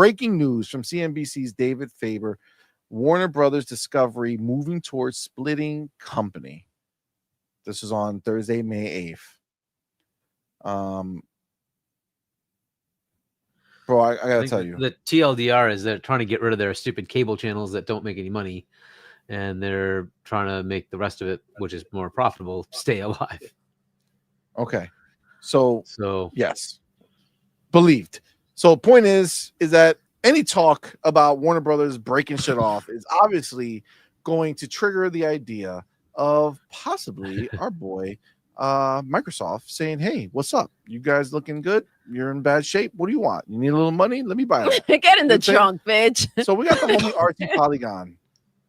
breaking news from CNBC's David Faber. Warner Brothers Discovery moving towards splitting company. This is on Thursday, May 8th. Bro, I gotta tell you. The TLDR is they're trying to get rid of their stupid cable channels that don't make any money, and they're trying to make the rest of it, which is more profitable, stay alive. Okay. So yes. Believed. So point is that any talk about Warner Brothers breaking shit off is obviously going to trigger the idea of possibly our boy Microsoft saying, hey, what's up? You guys looking good? You're in bad shape. What do you want? You need a little money? Let me buy that. Get in the trunk, bitch. So we got the homie RT Polygon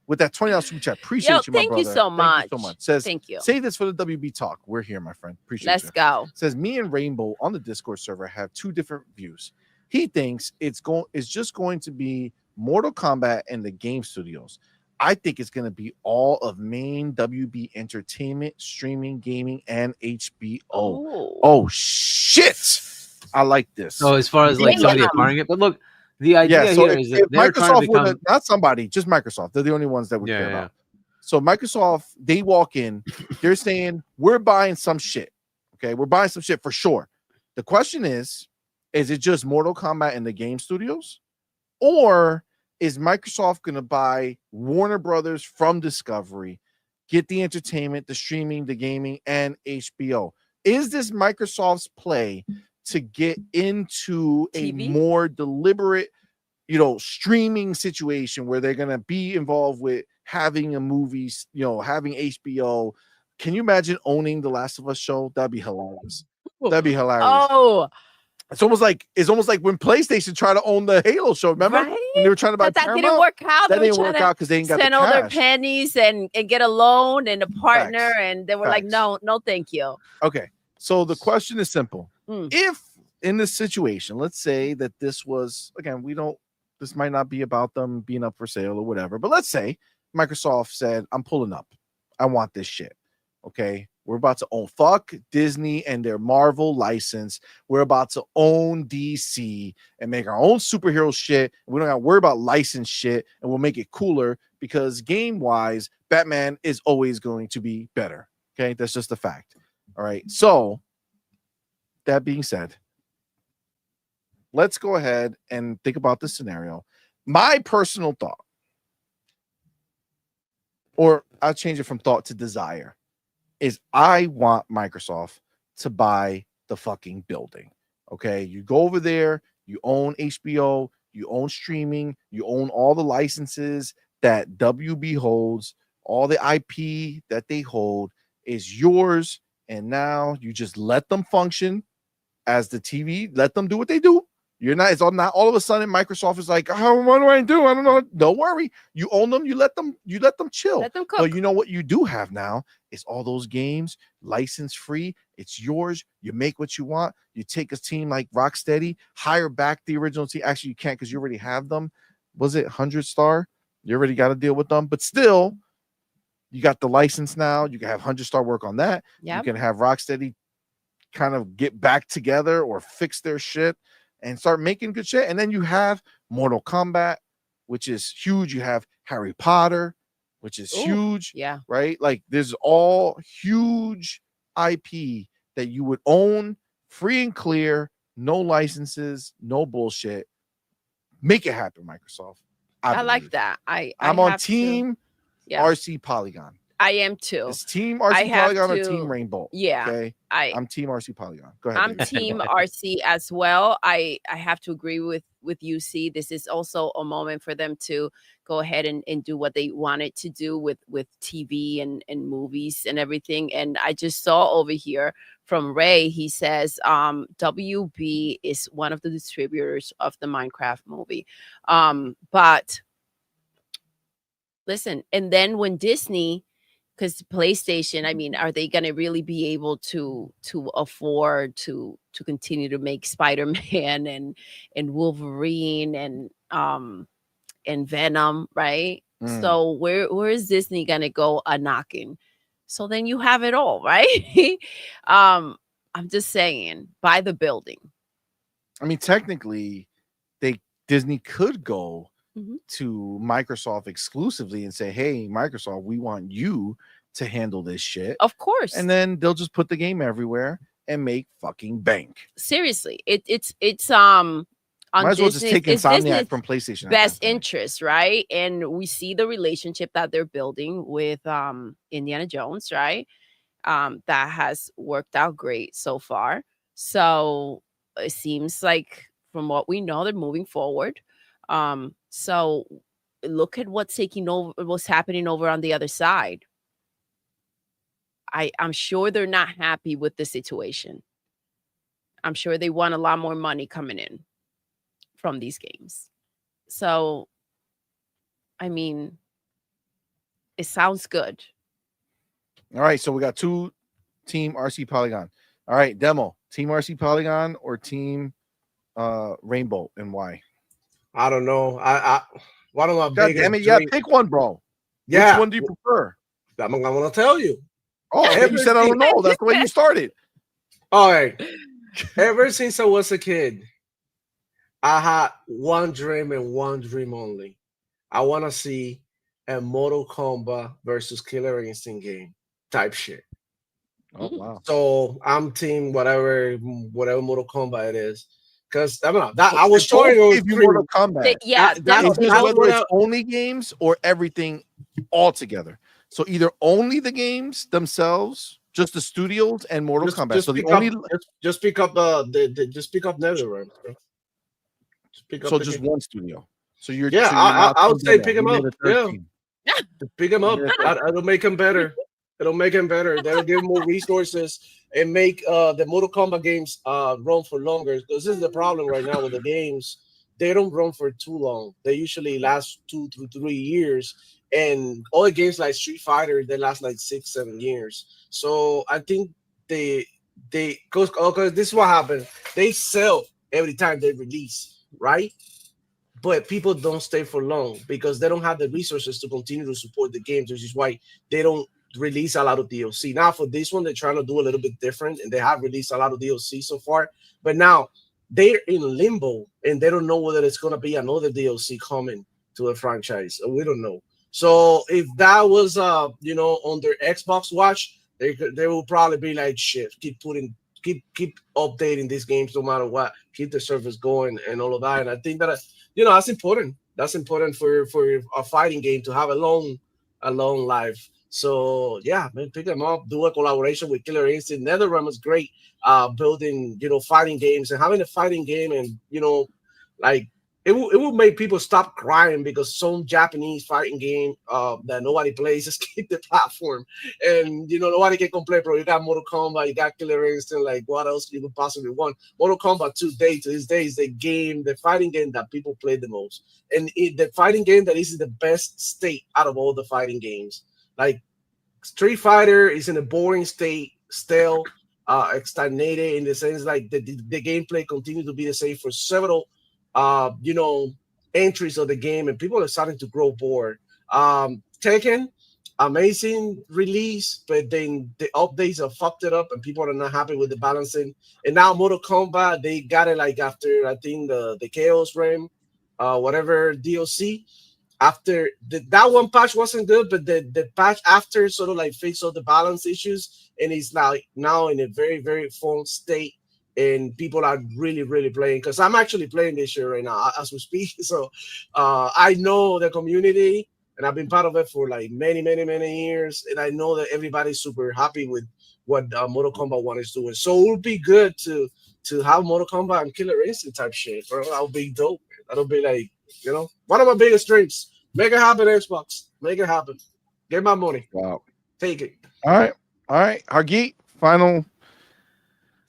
with that $20 super chat. Appreciate you, my brother. Thank you so much. Thank you so much. Says, thank you. Say this for the WB talk. We're here, my friend. Appreciate Let's you. go. Says me and Rainbow on the Discord server have two different views. He thinks it's just going to be Mortal Kombat and the game studios. I think it's going to be all of main WB Entertainment, streaming, gaming, and HBO. Oh shit! I like this. So as far as like somebody acquiring it, but look, the idea so here is that they're Microsoft trying to become not somebody, just Microsoft. They're the only ones that we care about. So Microsoft, they walk in, they're saying we're buying some shit. Okay, we're buying some shit for sure. The question is it just Mortal Kombat and the game studios, or is Microsoft going to buy Warner Brothers from Discovery, get the entertainment, the streaming, the gaming, and HBO? Is this Microsoft's play to get into a more deliberate, streaming situation where they're going to be involved with having a movie, having HBO? Can you imagine owning the Last of Us show? That'd be hilarious. That'd be hilarious. Oh, it's almost like when PlayStation tried to own the Halo show. Remember when they were trying to buy Paramount? Didn't work out. That didn't work out because they didn't got the send all their cash. pennies and get a loan and a partner, and they were like, no, thank you. Okay, so the question is simple. If in this situation, let's say that this was, again, this might not be about them being up for sale or whatever, but let's say Microsoft said, I'm pulling up. I want this shit. Okay, we're about to own Disney and their Marvel license. We're about to own DC and make our own superhero shit. We don't got to worry about license shit, and we'll make it cooler because game-wise, Batman is always going to be better. Okay, that's just a fact. All right, so that being said, let's go ahead and think about this scenario. My personal thought, or I'll change it from thought to desire, is I want Microsoft to buy the fucking building. Okay, you go over there, you own HBO, you own streaming, you own all the licenses that WB holds, all the IP that they hold is yours, and now you just let them function as the TV, let them do what they do. It's not all of a sudden Microsoft is like, oh, what do I do? I don't know. Don't worry. You own them. You let them chill. Let them cook. But you know what you do have now is all those games license free. It's yours. You make what you want. You take a team like Rocksteady, hire back the original team. Actually, you can't because you already have them. Was it 100 Star? You already got to deal with them. But still, you got the license now. You can have 100 Star work on that. Yep. You can have Rocksteady kind of get back together or fix their shit and start making good shit. And then you have Mortal Kombat, which is huge. You have Harry Potter, which is huge. Yeah. Right? Like there's all huge IP that you would own free and clear, no licenses, no bullshit. Make it happen, Microsoft. I like that. I'm on team RC Polygon. I am too. It's team RC Polygon or team Rainbow. Yeah. Okay. I'm team RC Polygon. Go ahead. I'm team RC as well. I have to agree with UC. This is also a moment for them to go ahead and do what they wanted to do with TV and movies and everything. And I just saw over here from Ray, he says WB is one of the distributors of the Minecraft movie. But listen, and then when Disney, because PlayStation, I mean, are they going to really be able to afford to continue to make Spider-Man and Wolverine and Venom, right? So where is Disney going to go a knocking? So then you have it all, right? I'm just saying, buy the building. I mean, technically, Disney could go Mhm. to Microsoft exclusively and say, "Hey, Microsoft, we want you to handle this shit," Of course. and then they'll just put the game everywhere and make fucking bank. Seriously, it's on Might as well just take it's Insomniac Disney's from PlayStation. best interest, right? And we see the relationship that they're building with Indiana Jones, right? That has worked out great so far. So it seems like from what we know, they're moving forward. So look at what's happening over on the other side. I'm sure they're not happy with the situation. I'm sure they want a lot more money coming in from these games. So, I mean, it sounds good. All right, so we got two Team RC Polygon. All right, Demo, Team RC Polygon or Team Rainbow, and why? I don't know. One of my God biggest damn it, yeah, dream- pick one, bro. Yeah. Which one do you prefer? I'm gonna tell you. Oh, okay, you said I don't know. That's the way you started. All right. Ever since I was a kid, I had one dream and one dream only. I want to see a Mortal Kombat versus Killer Instinct game type shit. Oh wow! So I'm team whatever Mortal Kombat it is, because I don't know that I was showing you Mortal Kombat. Yeah, It's just whether it's only games or everything all together. So either only the games themselves, just the studios and Mortal Kombat. So the only just pick up just pick up NetherRealm. Just pick up just one studio. So you're I would say pick them up. Yeah, pick them up. It'll make them better. It'll make them better. They'll give them more resources and make the Mortal Kombat games run for longer. Because this is the problem right now with the games. They don't run for too long. They usually last 2 to 3 years. And all the games like Street Fighter, they last like 6-7 years. So I think they because this is what happens. They sell every time they release, right? But people don't stay for long because they don't have the resources to continue to support the games, which is why they don't release a lot of DLC. Now for this one, they're trying to do a little bit different, and they have released a lot of DLC so far. But now they're in limbo, and they don't know whether it's going to be another DLC coming to the franchise. We don't know. So if that was, on their Xbox Watch, they will probably be like, shit, keep updating these games no matter what, keep the service going and all of that. And I think that that's important. That's important for a fighting game to have a long life. So yeah, man, pick them up. Do a collaboration with Killer Instinct. NetherRealm is great, building fighting games and having a fighting game, and like it will make people stop crying because some Japanese fighting game that nobody plays escaped the platform, and nobody can complain, bro. You got Mortal Kombat, you got Killer Instinct. Like what else you could possibly want? Mortal Kombat to this day is the fighting game that people play the most, and the fighting game that is in the best state out of all the fighting games. Like Street Fighter is in a boring state, stale, stagnated in the sense like the gameplay continues to be the same for several entries of the game, and people are starting to grow bored. Tekken, amazing release, but then the updates have fucked it up, and people are not happy with the balancing. And now Mortal Kombat, they got it like after I think the Chaos Realm, whatever DLC. After that one patch wasn't good, but the patch after sort of like fixed all the balance issues, and it's like now in a very, very full state, and people are really, really playing, because I'm actually playing this year right now as we speak. So I know the community, and I've been part of it for like many, many, many years, and I know that everybody's super happy with what Mortal Kombat 1 is doing. So it would be good to have Mortal Kombat and Killer Instinct type shit, bro. That would be dope. That'll be like, one of my biggest dreams. Make it happen, Xbox. Make it happen. Get my money. Wow. Take it. All right. Hargeet, final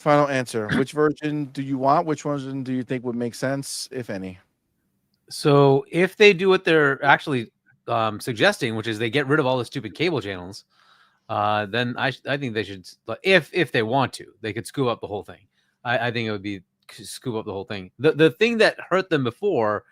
answer. Which version do you want? Which version do you think would make sense, if any? So if they do what they're actually suggesting, which is they get rid of all the stupid cable channels, then I think they should, if they want to, they could scoop up the whole thing. I think it would be scoop up the whole thing. The thing that hurt them before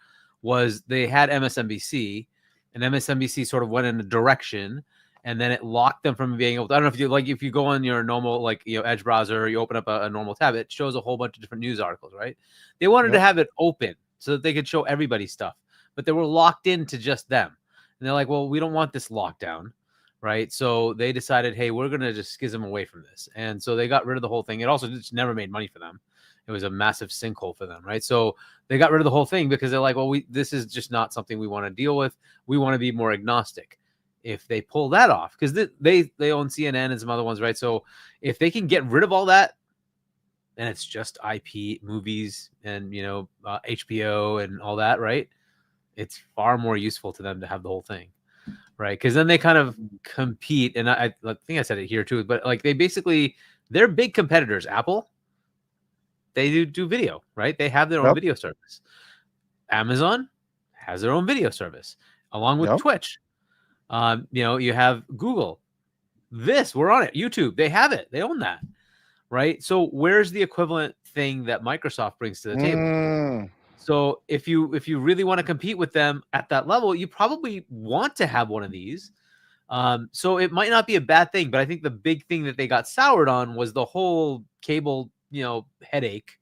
was they had MSNBC, and MSNBC sort of went in a direction, and then it locked them from being able to, I don't know if you go on your normal Edge browser, you open up a normal tab, it shows a whole bunch of different news articles, right? They wanted to have it open so that they could show everybody stuff, but they were locked into just them. And they're like, well, we don't want this lockdown, right? So they decided, hey, we're going to just schism away from this. And so they got rid of the whole thing. It also just never made money for them. It was a massive sinkhole for them, right? So they got rid of the whole thing because they're like, well, this is just not something we want to deal with. We want to be more agnostic. If they pull that off, because they own CNN and some other ones, right? So if they can get rid of all that, and it's just IP movies and HBO and all that, right? It's far more useful to them to have the whole thing, right? Because then they kind of compete, and I think I said it here too, but like they're big competitors. Apple, they do video, right? They have their own video service. Amazon has their own video service along with Twitch. You have Google. We're on it. YouTube, they have it. They own that, right? So where's the equivalent thing that Microsoft brings to the table? So if you really want to compete with them at that level, you probably want to have one of these. So it might not be a bad thing, but I think the big thing that they got soured on was the whole cable, headache,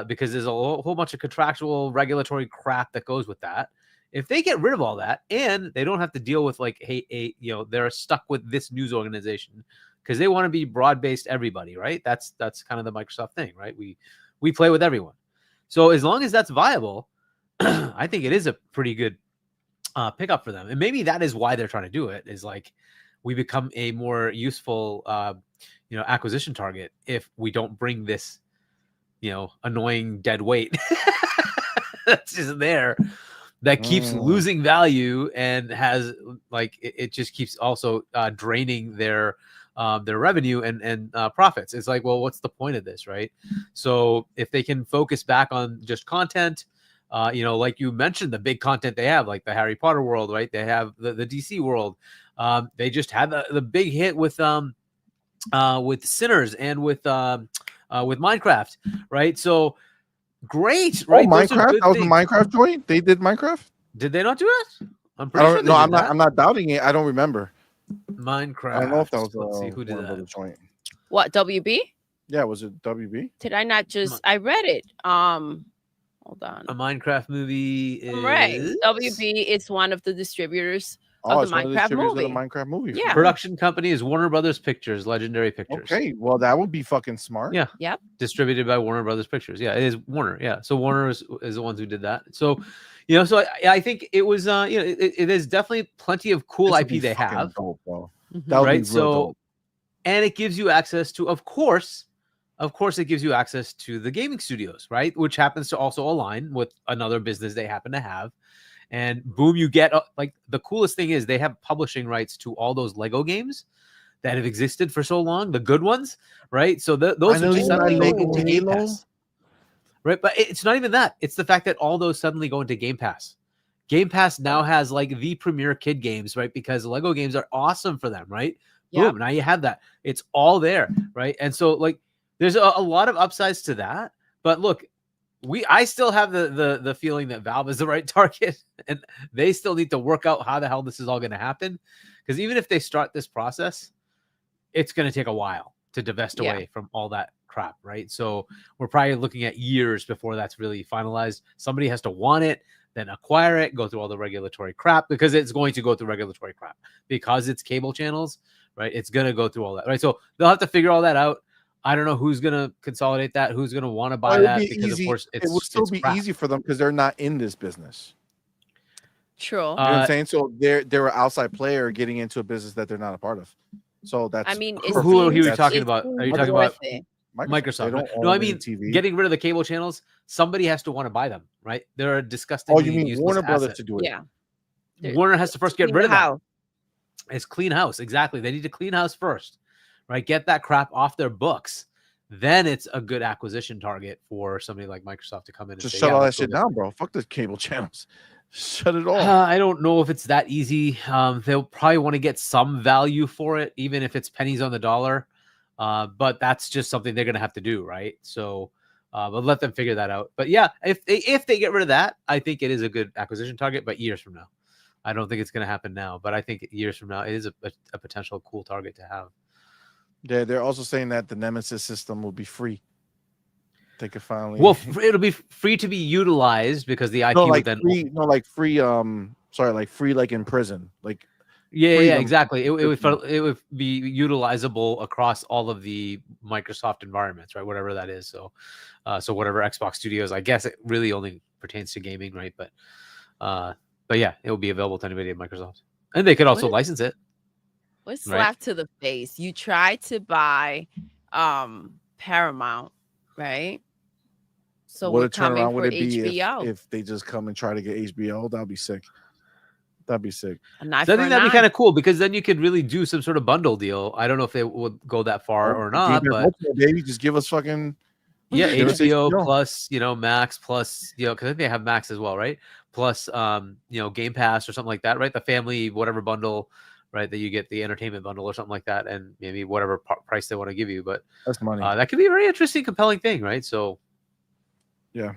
because there's a whole bunch of contractual regulatory crap that goes with that. If they get rid of all that and they don't have to deal with like, hey, they're stuck with this news organization because they want to be broad-based everybody, right? That's kind of the Microsoft thing, right? We play with everyone. So as long as that's viable, I think it is a pretty good pickup for them. And maybe that is why they're trying to do it, is like we become a more useful, acquisition target if we don't bring this, annoying dead weight that's just there that keeps losing value and has like, it just keeps also draining their revenue and profits. It's like, well, what's the point of this, right? So if they can focus back on just content, like you mentioned, the big content they have, like the Harry Potter world, right? They have the DC world. They just had the big hit with Sinners and with Minecraft, right? So great, right? Minecraft. That was the Minecraft joint. They did Minecraft. Did they not do it? I'm pretty sure. No, I'm not doubting it. I don't remember. Minecraft. I don't know if that was. Let's see who did that. Joint. What, WB? Yeah, was it WB? Did I not just? I read it. Hold on. A Minecraft movie is right. WB is one of the distributors of the Minecraft movie. Of the Minecraft movie. Yeah. Production company is Warner Brothers Pictures, Legendary Pictures. Okay, well that would be fucking smart. Yeah. Yep. Distributed by Warner Brothers Pictures. Yeah, it is Warner. Yeah. So Warner is the ones who did that. So, so I think it was it is definitely plenty of cool IP they have. Dope, bro. Mm-hmm. That would right. be real dope. And it gives you access to, of course, it gives you access to the gaming studios, right? Which happens to also align with another business they happen to have. And boom, you get like the coolest thing is they have publishing rights to all those Lego games that have existed for so long, the good ones, right? So those are just suddenly going into Game Pass, right? But it's not even that. It's the fact that all those suddenly go into Game Pass. Game Pass now has like the premier kid games, right? Because Lego games are awesome for them, right? Yeah. Boom, now you have that. It's all there, right? And so like there's a lot of upsides to that. But look, I still have the feeling that Valve is the right target, and they still need to work out how the hell this is all going to happen. Because even if they start this process, it's going to take a while to divest away from all that crap, right? So we're probably looking at years before that's really finalized. Somebody has to want it, then acquire it, go through all the regulatory crap, because it's going to go through regulatory crap because it's cable channels, right? It's going to go through all that, right? So they'll have to figure all that out. I don't know who's going to consolidate that, who's going to want to buy that, because of course it will still be easy for them because they're not in this business. True. You know what I'm saying? So they're an outside player getting into a business that they're not a part of. So that's, I mean, who are you talking about? Are you talking about Microsoft? No, I mean TV. Getting rid of the cable channels. Somebody has to want to buy them, right? They're a disgusting. Oh, you mean Warner Brothers to do it? Yeah. Warner has to first get rid of that. It's clean house. Exactly. They need to clean house first, right? Get that crap off their books. Then it's a good acquisition target for somebody like Microsoft to come in and just say, shut all that shit down, bro. Fuck the cable channels. Shut it off. I don't know if it's that easy. They'll probably want to get some value for it, even if it's pennies on the dollar. But that's just something they're going to have to do, right? So, but let them figure that out. But yeah, if they get rid of that, I think it is a good acquisition target. But years from now, I don't think it's going to happen now. But I think years from now, it is a potential cool target to have. Yeah, they're also saying that the Nemesis system will be free. They could finally. Well, it'll be free to be utilized because the IP no, would like then. free, no, like free. Sorry, like free, like in prison, like. Yeah, exactly. It would be utilizable across all of the Microsoft environments, right? Whatever that is. So, so whatever Xbox Studios, I guess it really only pertains to gaming, right? But yeah, it will be available to anybody at Microsoft, and they could also license it. What's slap to the face? You tried to buy Paramount, right? So what we're a turnaround coming would for it be HBO. if they just come and try to get HBO? That'd be sick. That'd be sick. So I think that'd be kind of cool because then you could really do some sort of bundle deal. I don't know if they would go that far or not, but baby, just give us fucking HBO plus Max plus because I think they have Max as well, right? Plus Game Pass or something like that, right? The family whatever bundle, right? That you get the entertainment bundle or something like that, and maybe whatever price they want to give you. But that's money. That could be a very interesting, compelling thing, right? So yeah.